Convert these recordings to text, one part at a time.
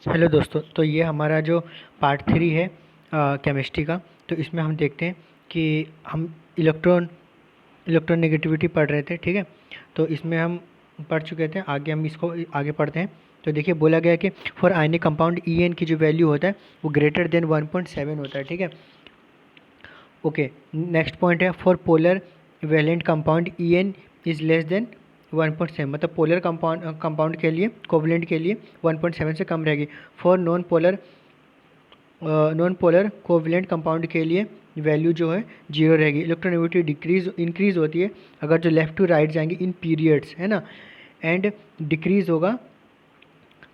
Hello दोस्तों, तो ये हमारा जो पार्ट 3 है केमिस्ट्री का। तो इसमें हम देखते हैं कि हम इलेक्ट्रोनेगेटिविटी पढ़ रहे थे, ठीक है। तो इसमें हम पढ़ चुके थे, आगे हम इसको आगे पढ़ते हैं। तो देखिए, बोला गया है कि for ionic compound E N की जो वैल्यू होता है वो ग्रेटर देन 1.7 होता है, ठीक है। ओके, नेक्स्ट पॉइंट है for polar valent compound E N is less than 1.7, मतलब पोलर कंपाउंड के लिए, कोवलेंट के लिए 1.7 से कम रहेगी। For non polar covalent compound के लिए वैल्यू जो है 0 रहेगी। इलेक्ट्रोनेगेटिविटी इंक्रीज होती है अगर जो लेफ्ट टू राइट जाएंगे इन पीरियड्स, है ना। एंड डिक्रीज होगा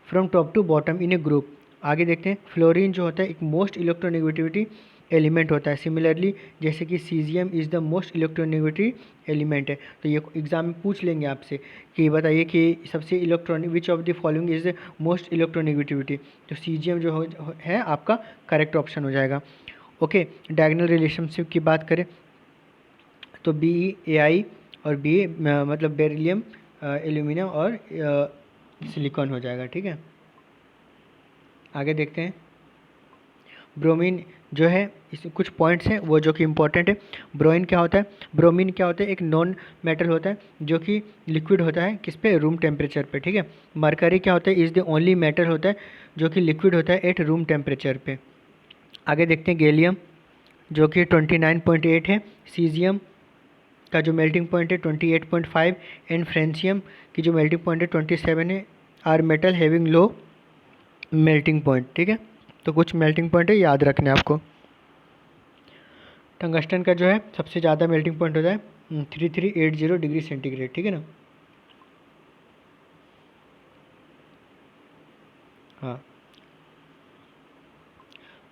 from top to bottom in a group. आगे देखते हैं, फ्लोरीन जो होता है एक मोस्ट इलेक्ट्रोनेगेटिविटी एलिमेंट होता है। सिमिलरली जैसे कि caesium is the most electronegative element है। तो ये एग्जाम में पूछ लेंगे आपसे कि बताइए कि सबसे electronic which of the following is the most electronegativity. तो सीजियम जो है आपका करेक्ट ऑप्शन हो जाएगा। ओके, डायगोनल रिलेशनशिप की बात करें तो BeAi और Be मतलब बेरिलियम, एल्यूमिनियम और सिलिकॉन हो जाएगा, ठीक है। आगे देखते हैं, ब्रोमीन जो है, इस कुछ पॉइंट्स हैं वो जो कि इंपॉर्टेंट है। ब्रोमीन क्या होता है? ब्रोमीन क्या होता है? एक नॉन मेटल होता है जो कि लिक्विड होता है किस पे? रूम टेम्परेचर पे, ठीक है। मरकरी क्या होता है? इज़ द ओनली मेटल होता है जो कि लिक्विड होता है एट रूम टेम्परेचर पे। आगे देखते हैं, गैलियम जो कि 29.8 है। सीजियम का जो मेल्टिंग पॉइंट है 28.5 एंड फ्रेंसियम की जो मेल्टिंग पॉइंट है 27 है। Are metal having low melting point, ठीक है। तो कुछ मेल्टिंग पॉइंट है याद रखने आपको। टंगस्टन का जो है सबसे ज़्यादा मेल्टिंग पॉइंट होता है 3380 डिग्री सेंटीग्रेड, ठीक है ना। हाँ,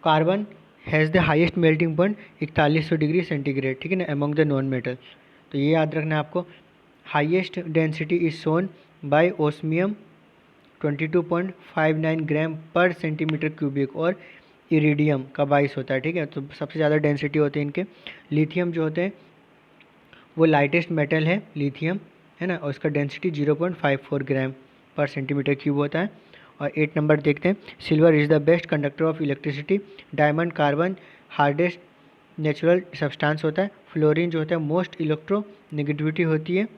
carbon has the highest melting point 4100 degree centigrade, ठीक है ना, अमंग द नॉन मेटल। तो ये याद रखना है आपको। Highest density is shown by osmium 22.59 gram per centimetre cubic, और इरिडियम का 22 होता है, ठीक है। तो सबसे ज़्यादा डेंसिटी होते हैं इनके। लिथियम जो होते हैं वो लाइटेस्ट मेटल है, लिथियम, है ना, और उसका डेंसिटी 0.54 ग्राम पर सेंटीमीटर क्यूब होता है। और 8 नंबर देखते हैं, silver is the best conductor of electricity. Diamond carbon hardest natural substance होता है। फ्लोरीन जो होता है मोस्ट इलेक्ट्रो नेगेटिविटी होती है।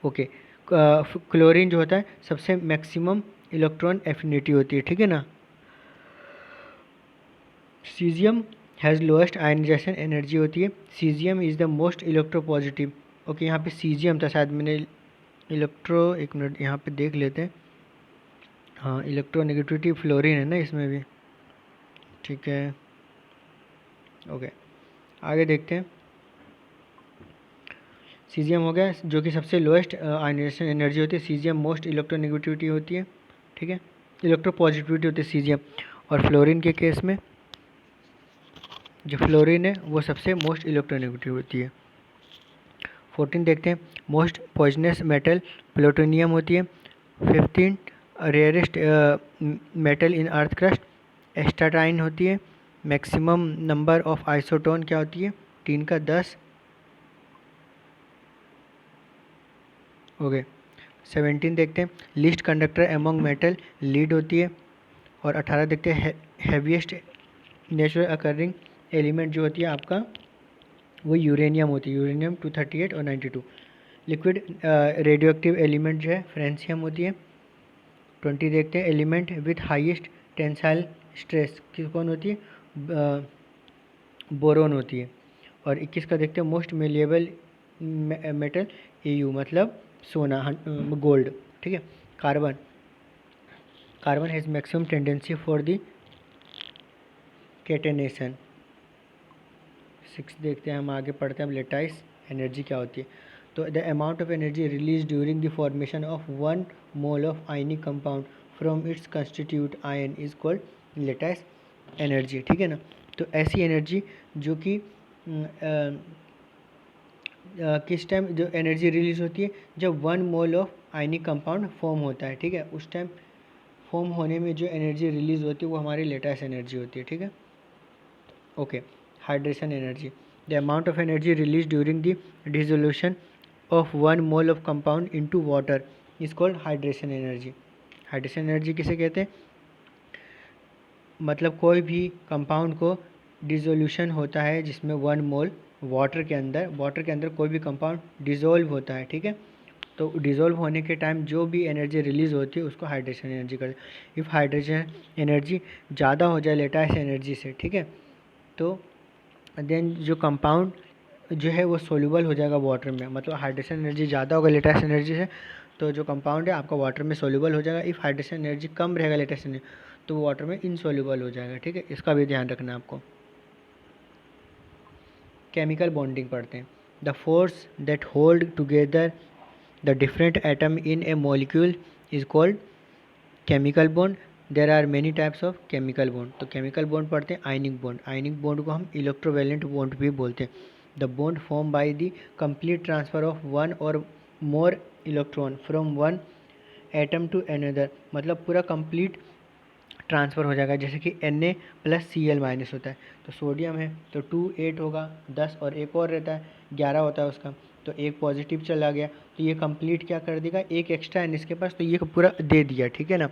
ओके, क्लोरीन जो होता है सबसे मैक्सिमम इलेक्ट्रॉन एफिनिटी होती है, ठीक है ना। Caesium has lowest ionisation energy होती है। Caesium is the most electropositive. Okay, यहाँ पे सीजियम था शायद, मैंने एक मिनट यहाँ पे देख लेते हैं। हाँ, इलेक्ट्रोनेगेटिविटी फ्लोरीन है ना इसमें भी, ठीक है। ओके, आगे देखते हैं। सीजियम हो गया जो कि सबसे लोएस्ट आयनाइजेशन एनर्जी होती है। सीजियम मोस्ट इलेक्ट्रोनेगेटिविटी होती है, ठीक है, इलेक्ट्रोपॉजिटिविटी होती है सीजियम। और फ्लोरीन के केस में जो फ्लोरीन है वो सबसे मोस्ट इलेक्ट्रोनेगेटिव होती है। 14 देखते हैं, मोस्ट पॉइजनस मेटल प्लूटोनियम होती है। 15 रेयरेस्ट मेटल इन अर्थ क्रस्ट एस्टाटाइन होती है। मैक्सिमम नंबर ऑफ आइसोटोन क्या होती है? 3 का 10। ओके, 17 देखते हैं, least conductor among metal lead होती है। और 18 देखते हैं, हैवीएस्ट नेचुरल अकरिंग एलिमेंट जो होती है आपका वो यूरेनियम होती है, यूरेनियम 238 और 92। लिक्विड रेडियो एक्टिव एलिमेंट जो है फ्रेंसियम होती है। 20 देखते हैं, element with highest tensile stress कौन होती है? बोरोन होती है। और 21 का देखते हैं, मोस्ट मेलिएबल मेटल Au मतलब सोना, गोल्ड, ठीक है। Carbon carbon has maximum tendency for the catenation. 6 देखते हैं, हम आगे पढ़ते हैं, अब लेटाइस एनर्जी क्या होती है। तो the amount of energy release during the formation of 1 mole of ionic compound from its constitute ion is called lattice energy, ठीक है ना। तो ऐसी एनर्जी जो कि किस टाइम जो एनर्जी रिलीज होती है? जब 1 mole of ionic compound form होता है, ठीक है। उस टाइम फॉर्म होने में जो एनर्जी रिलीज होती है वो हमारी लेटाइस एनर्जी होती है, ठीक है। Okay, hydration energy, the amount of energy release during the dissolution of 1 mole of compound into water is called hydration energy. Hydration energy किसे कहते हैं? मतलब कोई भी कंपाउंड को डिसोल्यूशन होता है जिसमें 1 मोल वाटर के अंदर कोई भी कंपाउंड डिसॉल्व होता है, ठीक है। तो डिसॉल्व होने के टाइम जो भी एनर्जी रिलीज़ होती है उसको हाइड्रेशन एनर्जी कहते हैं। इफ़ हाइड्रेशन एनर्जी ज़्यादा हो जाए लेटास एनर्जी से, ठीक है, तो देन जो कंपाउंड जो है वो सोल्यूबल हो जाएगा वाटर में। मतलब हाइड्रेशन एनर्जी ज़्यादा होगा लेटेस्ट एनर्जी से तो जो कंपाउंड है आपका वाटर में सोल्यूबल हो जाएगा। इफ़ हाइड्रेशन एनर्जी कम रहेगा लेटेस्ट एनर्जी तो वो वाटर में इनसोल्यूबल हो जाएगा, ठीक है। इसका भी ध्यान रखना है आपको। केमिकल बॉन्डिंग पढ़ते हैं। The force that hold together the different atom in a molecule is called chemical bond. There are many types of chemical bond. तो केमिकल बॉन्ड पढ़ते हैं। आयनिक बॉन्ड, आयनिक बॉन्ड को हम इलेक्ट्रोवैलेंट बॉन्ड भी बोलते हैं। The bond form by the complete transfer of one or more electron from one atom to another. मतलब पूरा कंप्लीट ट्रांसफ़र हो जाएगा। जैसे कि Na+Cl- होता है, तो सोडियम है तो 2 8 होगा, 10 और एक और रहता है 11 होता है उसका, तो एक पॉजिटिव चला गया तो ये कंप्लीट क्या कर देगा, एक एक्स्ट्रा है इसके पास तो ये पूरा दे दिया, ठीक है ना।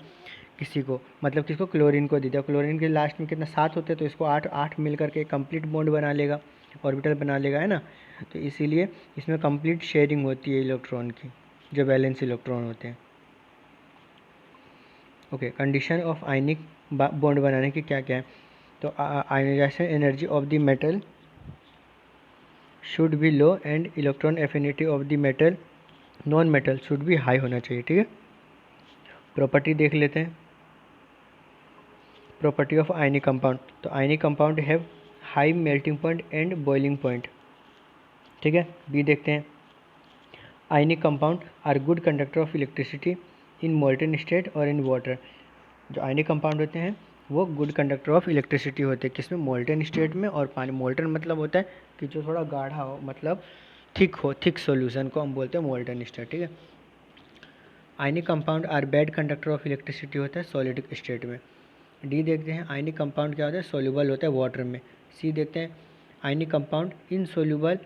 किसी को मतलब किसको, क्लोरीन को दे दिया। क्लोरीन के लास्ट में कितना 7 होते हैं तो इसको 8 8 मिल करके कंप्लीट बॉन्ड बना लेगा, ऑर्बिटल बना लेगा, है ना। तो इसीलिए इसमें कंप्लीट शेयरिंग होती है इलेक्ट्रॉन की, जो वैलेंस इलेक्ट्रॉन होते हैं। Okay, condition of ionic bond बनाने की क्या क्या है। तो ionization energy of the metal should be low and electron affinity of the metal non metal should be high होना चाहिए, ठीक है। प्रॉपर्टी देख लेते हैं। Property of ionic compound. तो ionic compound have high melting point and boiling point, ठीक है। बी देखते हैं। Ionic compound are good conductor of electricity in molten state और इन वाटर। जो आयनिक कंपाउंड होते हैं वो गुड कंडक्टर ऑफ इलेक्ट्रिसिटी होते हैं, किसमें, मोल्टन स्टेट में और पानी। मोल्टन मतलब होता है कि जो थोड़ा गाढ़ा हो, मतलब थिक हो, थिक सॉल्यूशन को हम बोलते हैं मोल्टन स्टेट, ठीक है। Ionic compound are bad conductor of electricity होता है सॉलिड स्टेट में। डी देखते हैं। आयनिक कंपाउंड क्या होता है, सोल्यूबल होता है वाटर में। सी देखते हैं। आयनिक कंपाउंड इनसोल्यूबल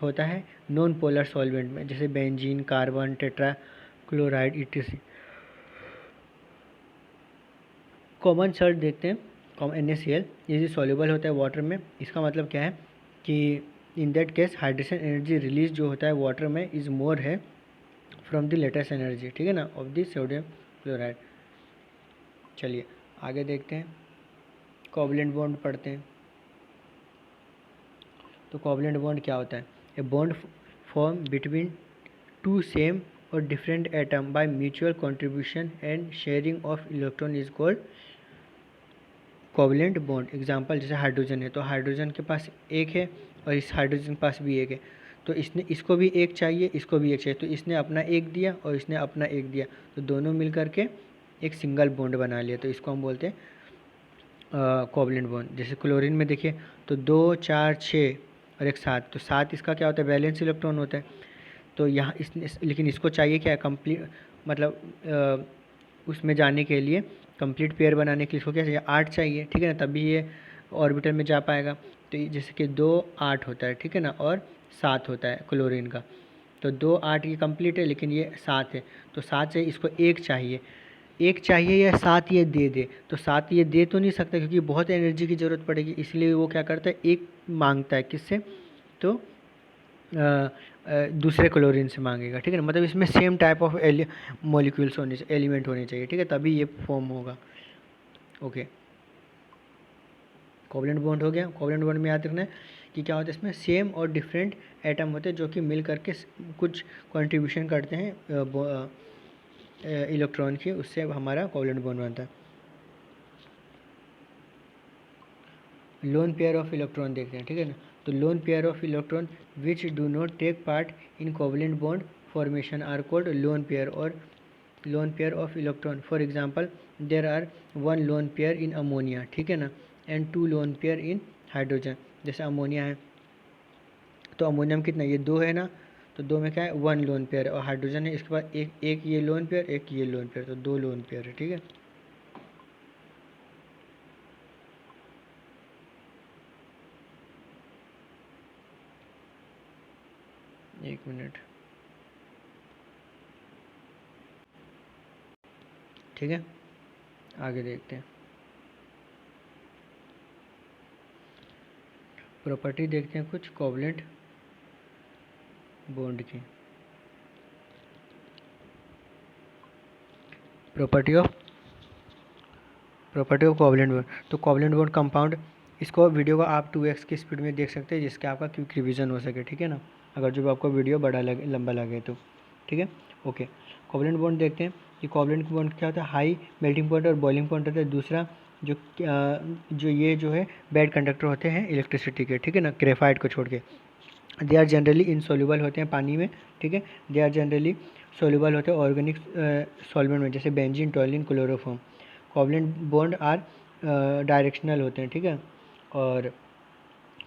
होता है नॉन पोलर सॉल्वेंट में, जैसे benzene, carbon, tetra chloride etc.. Common Salt देखते हैं। NaCl ये सॉल्यूबल होता है वाटर में। इसका मतलब क्या है कि in that case hydration energy release जो होता है वाटर में इज़ मोर है फ्रॉम द लेटेस्ट एनर्जी, ठीक है ना, ऑफ द सोडियम क्लोराइड। चलिए आगे देखते हैं। कोवलेंट बॉन्ड पढ़ते हैं। तो कोवलेंट बॉन्ड क्या होता है, a bond form between two same or different atom by mutual contribution and sharing of electron is called covalent bond. Example जैसे हाइड्रोजन है तो हाइड्रोजन के पास एक है और इस हाइड्रोजन के पास भी एक है, तो इसने इसको भी एक चाहिए, इसको भी एक चाहिए, तो इसने अपना एक दिया और इसने अपना एक दिया, तो दोनों मिल करके एक सिंगल बॉन्ड बना लिया, तो इसको हम बोलते हैं कोवलेंट बॉन्ड। जैसे क्लोरीन में देखिए तो 2 4 6 और एक 7, तो 7 इसका क्या होता है, वैलेंस इलेक्ट्रॉन होता है। तो यहाँ लेकिन इसको चाहिए क्या, कंप्लीट, मतलब उसमें जाने के लिए, कंप्लीट पेयर बनाने के लिए इसको क्या चाहिए, 8 चाहिए, ठीक है ना, तभी ये ऑर्बिटल में जा पाएगा। तो जैसे कि 2 8 होता है, ठीक है ना, और 7 होता है क्लोरीन का, तो 2 8 ये कंप्लीट है लेकिन ये 7 है, तो 7 से इसको एक चाहिए, एक चाहिए या 7 ये दे दे, तो 7 ये दे तो नहीं सकता क्योंकि बहुत एनर्जी की ज़रूरत पड़ेगी, इसलिए वो क्या करता है, एक मांगता है, किससे, तो दूसरे क्लोरीन से मांगेगा, ठीक है ना। मतलब इसमें सेम टाइप ऑफ मॉलिक्यूल्स होने चाहिए, एलिमेंट होने चाहिए, ठीक है, तभी ये फॉर्म होगा। ओके, कोवलेंट बॉन्ड हो गया। कोवलेंट बॉन्ड में याद रखना है कि क्या होता है, इसमें सेम और डिफरेंट एटम होते हैं जो कि मिल करके कुछ कंट्रीब्यूशन करते हैं इलेक्ट्रॉन की, उससे हमारा कोवलेंट बॉन्ड बनता है। लोन पेयर ऑफ इलेक्ट्रॉन देखते हैं, ठीक है ना। तो lone pair of electron which do not take part in covalent bond formation are called lone pair or lone pair of electron. For example there are 1 lone pair in ammonia, ठीक है ना, and 2 lone pair in hydrogen. जैसे ammonia है तो ammonia में कितना, ये 2 है ना, तो 2 में क्या है, 1 लोन पेयर है, और हाइड्रोजन है इसके बाद एक ये लोन पेयर, एक ये लोन पेयर, तो 2 लोन पेयर है, ठीक है। एक मिनट, ठीक है, आगे देखते हैं। प्रॉपर्टी देखते हैं कुछ कोवलेंट बॉन्ड की। Property of covalent bond. तो कोवलेंट बॉन्ड कंपाउंड, इसको वीडियो को आप 2x की स्पीड में देख सकते हैं जिसके आपका क्विक रिवीजन हो सके, ठीक है ना, अगर जो आपको वीडियो बड़ा लगे, लंबा लगे तो, ठीक है। ओके, कोवलेंट बॉन्ड देखते हैं कि कोवलेंट बॉन्ड क्या होता है, हाई मेल्टिंग पॉइंट और बॉइलिंग पॉइंट होता है। दूसरा जो ये जो है बैड कंडक्टर होते हैं इलेक्ट्रिसिटी के, ठीक है ना, ग्रेफाइट को छोड़ के। दे आर जनरली इनसॉल्युबल होते हैं पानी में, ठीक है। दे आर जनरली सॉल्युबल होते हैं ऑर्गेनिक सॉल्वेंट में, जैसे benzene, toluene, chloroform. Covalent bond are directional होते हैं, ठीक है। और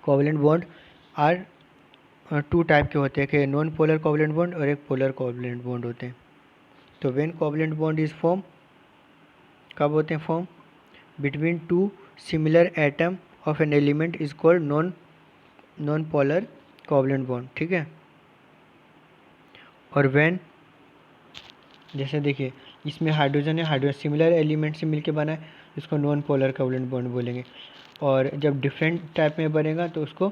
covalent bond are two type के होते हैं कि नॉन पोलर कोवलेंट बॉन्ड और एक पोलर कोवलेंट बॉन्ड होते हैं। तो when covalent bond is form, कब होते हैं form, between to similar atom of an element is called non polar covalent bond, ठीक है। और व्हेन, जैसे देखिए इसमें हाइड्रोजन है, हाइड्रोजन सिमिलर एलिमेंट से मिलके बना है, इसको नॉन पोलर कोवलेंट बॉन्ड बोलेंगे। और जब डिफरेंट टाइप में बनेगा तो उसको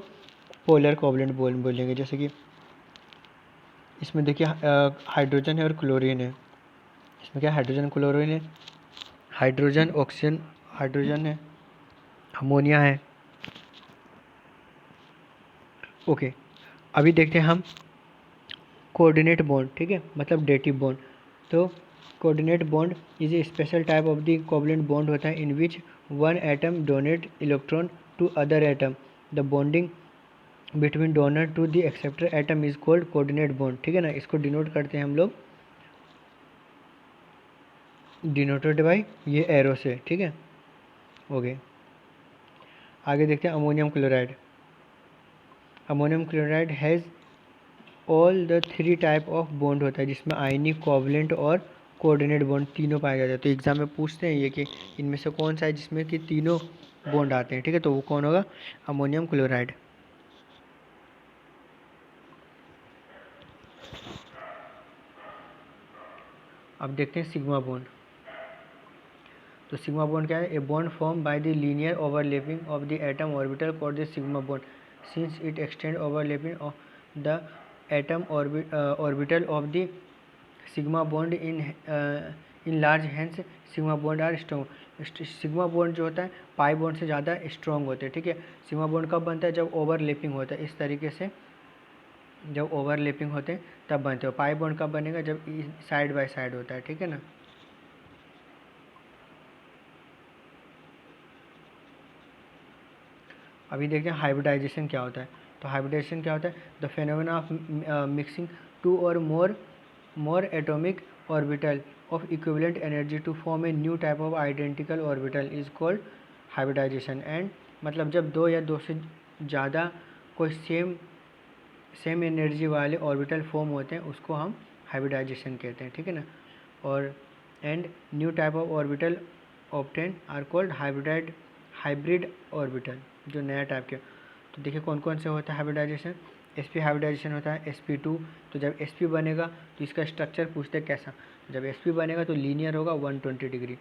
पोलर कोवलेंट बॉन्ड बोलेंगे। जैसे कि इसमें देखिए हाइड्रोजन है और क्लोरीन है। इसमें क्या हाइड्रोजन क्लोरीन है, हाइड्रोजन ऑक्सीजन, हाइड्रोजन है, अमोनिया है। ओके, अभी देखते हैं हम कोऑर्डिनेट बॉन्ड, ठीक है, मतलब डेटिव बॉन्ड। तो coordinate bond is a special type of the covalent bond होता है in which one atom donate electron to other atom. The bonding between donor to the acceptor atom is called coordinate bond, ठीक है ना। इसको denote करते हैं हम लोग, डिनोटेड बाई ये एरो से, ठीक है। ओके, आगे देखते हैं ammonium chloride. Ammonium chloride has all the three type of bond होता है जिसमें आयनिक, कोवलेंट और कोऑर्डिनेट बॉन्ड तीनों पाए जाते हैं। तो एग्जाम में पूछते हैं ये कि इनमें से कौन सा है जिसमें कि तीनों बॉन्ड आते हैं, ठीक है, तो वो कौन होगा, अमोनियम क्लोराइड। अब देखते हैं सिग्मा बॉन्ड। तो सिग्मा बॉन्ड क्या है, a bond form by the linear overlapping of the atom orbital called the sigma bond since it extend overlapping of the atom orbital of the sigma bond in large hands sigma bond are strong. Sigma bond जो होता है pi bond से ज़्यादा strong होते हैं, ठीक है। Sigma bond कब बनता है, जब ओवरलैपिंग होता है, इस तरीके से जब ओवरलैपिंग होते हैं तब बनते हो। पाई बॉन्ड कब बनेगा, जब साइड बाय साइड होता है, ठीक है ना। अभी देखते हैं हाइब्रिडाइजेशन क्या होता है। तो हाइब्रिडाइजेशन क्या होता है, the phenomena of mixing two or more atomic orbital of equivalent energy to form a new type of identical orbital is called hybridization. And मतलब जब दो या दो से ज़्यादा कोई सेम एनर्जी वाले ऑर्बिटल फॉर्म होते हैं उसको हम हाइब्रिडाइजेशन कहते हैं, ठीक है ना। और and new type of orbital obtain are called hybrid orbital, जो नया टाइप के। तो देखिए कौन कौन से होता है हाइब्रिडाइजेशन। sp हाइब्रिडाइजेशन होता है sp2। तो जब sp बनेगा तो इसका स्ट्रक्चर पूछते हैं कैसा, जब sp बनेगा तो लीनियर होगा 120 डिग्री।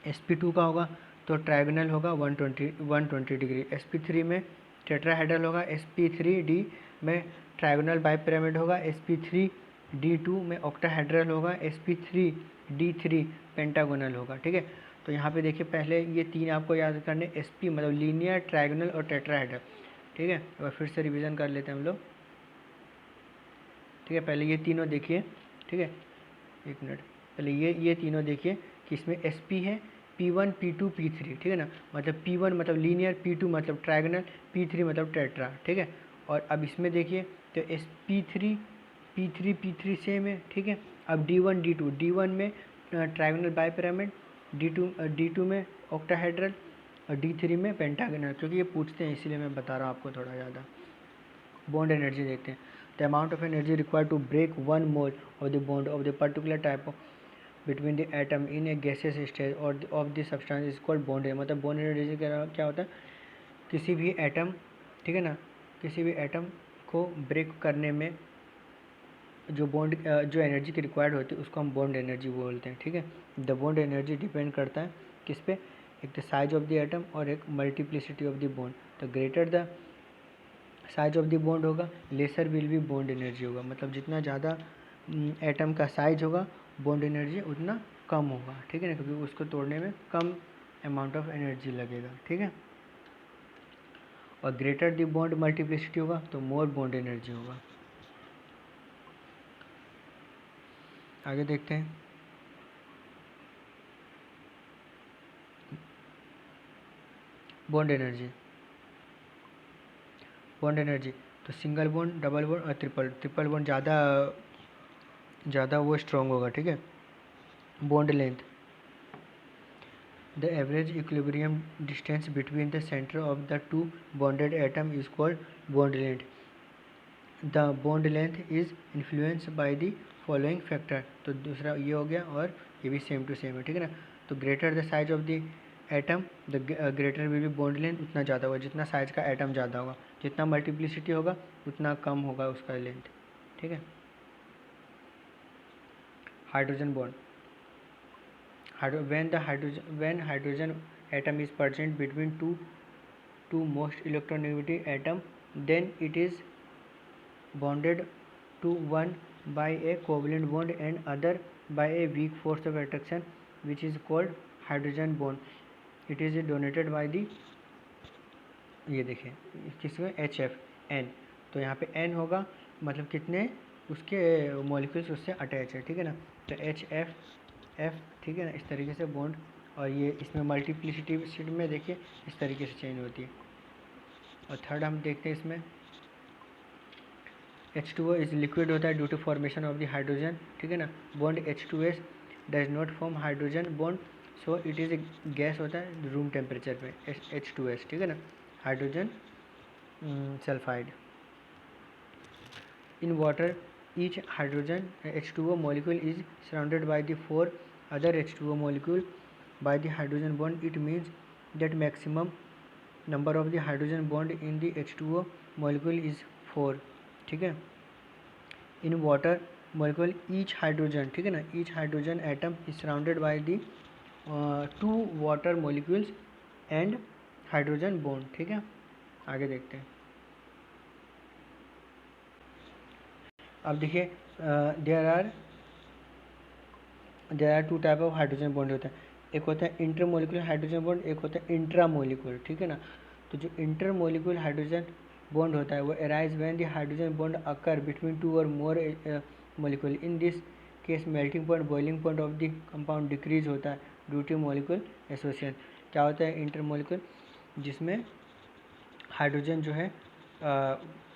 sp2 का होगा तो ट्रायगोनल होगा 120 डिग्री। sp3 में टेट्राहेड्रल होगा, sp3d में ट्रायगोनल बाइपिरामिड होगा, sp3d2 में ऑक्टाहेड्रल होगा, sp3d3 पेंटागोनल होगा, ठीक है। तो यहाँ पे देखिए पहले ये तीन आपको याद करने, sp मतलब लीनियर, ट्रायगोनल और टेट्राहेड्रल, ठीक है। एक बार फिर से रिवीजन कर लेते हैं हम लोग, ठीक है। पहले ये तीनों देखिए, ठीक है, एक मिनट, पहले ये तीनों देखिए कि इसमें sp है, p1 p2 p3, ठीक है ना। मतलब p1 मतलब लीनियर, p2 मतलब ट्रायगोनल, p3 मतलब टेट्रा, ठीक है। और अब इसमें देखिए तो p3 सेम है, ठीक है। अब d1 में ट्रायगोनल बाइपिरामिड, d2 में ऑक्टाहेड्रल और d3 में पेंटागोनल, क्योंकि ये पूछते हैं इसीलिए मैं बता रहा हूँ आपको थोड़ा ज़्यादा। बॉन्ड एनर्जी देखते हैं। The amount of energy required to break one mole of the bond of the particular type of between the atom in a gaseous stage or of the substance is called bond energy. मतलब bond energy क्या होता है, किसी भी atom, ठीक है ना, किसी भी एटम को ब्रेक करने में जो एनर्जी की रिक्वायर्ड होती है उसको हम बॉन्ड एनर्जी बोलते हैं, ठीक है। द बॉन्ड एनर्जी डिपेंड करता है किस पे, एक the size of the atom और एक multiplicity of the bond. The greater the size of the bond होगा, lesser will be bond energy होगा। मतलब जितना ज़्यादा एटम का साइज होगा, बॉन्ड एनर्जी उतना कम होगा, ठीक है ना, क्योंकि उसको तोड़ने में कम अमाउंट ऑफ एनर्जी लगेगा, ठीक है। और ग्रेटर द बॉन्ड मल्टीप्लिसिटी होगा तो मोर बॉन्ड एनर्जी होगा। आगे देखते हैं। बॉन्ड एनर्जी, बॉन्ड एनर्जी तो सिंगल बॉन्ड, डबल बॉन्ड और ट्रिपल बॉन्ड ज़्यादा वो स्ट्रॉन्ग होगा, ठीक है। Bond length, the average equilibrium distance between the centre of the two bonded atom is called bond length. The bond length is influence by the following factor. तो दूसरा ये हो गया और ये भी सेम टू सेम है, ठीक है ना। तो greater the size of the atom the greater will be bond length, उतना ज़्यादा होगा जितना साइज का एटम ज़्यादा होगा, जितना मल्टीप्लिसिटी होगा उतना कम होगा उसका लेंथ, ठीक है। Hydrogen bond, when hydrogen atom is present between two most electronegative atom, then it is bonded to one by a covalent bond and other by a weak force of attraction, which is called hydrogen bond. It is donated by the, ये देखिए किसमें, HF N। तो यहाँ पे N होगा मतलब कितने उसके मॉलिक्यूल्स उससे अटैच है, ठीक है ना। तो HF, ठीक है ना, इस तरीके से बॉन्ड। और ये इसमें मल्टीप्लिसिटी में देखिए इस तरीके से चेंज होती है। और थर्ड हम देखते हैं इसमें H2O इज लिक्विड होता है due to formation of the hydrogen, ठीक है ना। Bond H2S does not form hydrogen bond, so it is a gas होता है रूम टेम्परेचर पे, H2S, ठीक है ना, hydrogen sulphide. In water each hydrogen H2O molecule is surrounded by the 4 other H2O molecule by the hydrogen bond. It means that maximum number of the hydrogen bond in the H2O molecule is 4, ठीक है। in water molecule each hydrogen, ठीक है ना, each hydrogen atom is surrounded by the 2 water molecules and hydrogen bond, ठीक है। आगे देखते हैं। अब देखिए there are two type of hydrogen bond होता है। एक होता है इंटर मोलिकुलर हाइड्रोजन बॉन्ड, एक होता है इंट्रा मोलिकुलर, ठीक है ना। तो जो इंटर मोलिकुलर हाइड्रोजन बॉन्ड होता है वो arise when the hydrogen bond occur between two or more molecule. In this case melting point, boiling point of the compound decrease होता है ड्यू टू मोलिकुलर एसोसिएशन। क्या होता है इंटर मोलिकुलर, जिसमें hydrogen जो है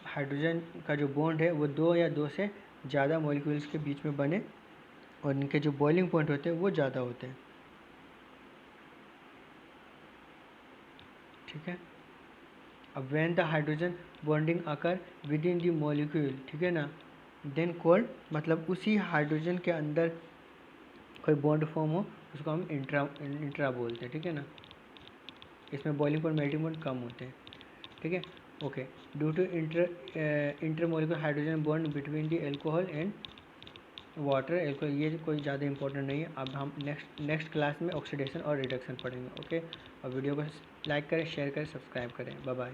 हाइड्रोजन का जो बॉन्ड है वो 2 या 2 से ज़्यादा मॉलिक्यूल्स के बीच में बने और इनके जो बॉइलिंग पॉइंट होते हैं वो ज़्यादा होते हैं, ठीक है। अब when the hydrogen bonding occur with in the molecule, ठीक है ना, देन कोल्ड, मतलब उसी हाइड्रोजन के अंदर कोई बॉन्ड फॉर्म हो उसको हम इंट्रा बोलते हैं, ठीक है ना। इसमें बॉइलिंग पॉइंट मेल्टिंग पॉइंट कम होते हैं, ठीक है। Okay, due to intermolecular hydrogen bond between the alcohol and water alcohol, ये कोई ज़्यादा इंपॉर्टेंट नहीं है। अब हम नेक्स्ट क्लास में ऑक्सीडेशन और रिडक्शन पढ़ेंगे, ओके। और वीडियो को लाइक करें, शेयर करें, सब्सक्राइब करें। Bye bye.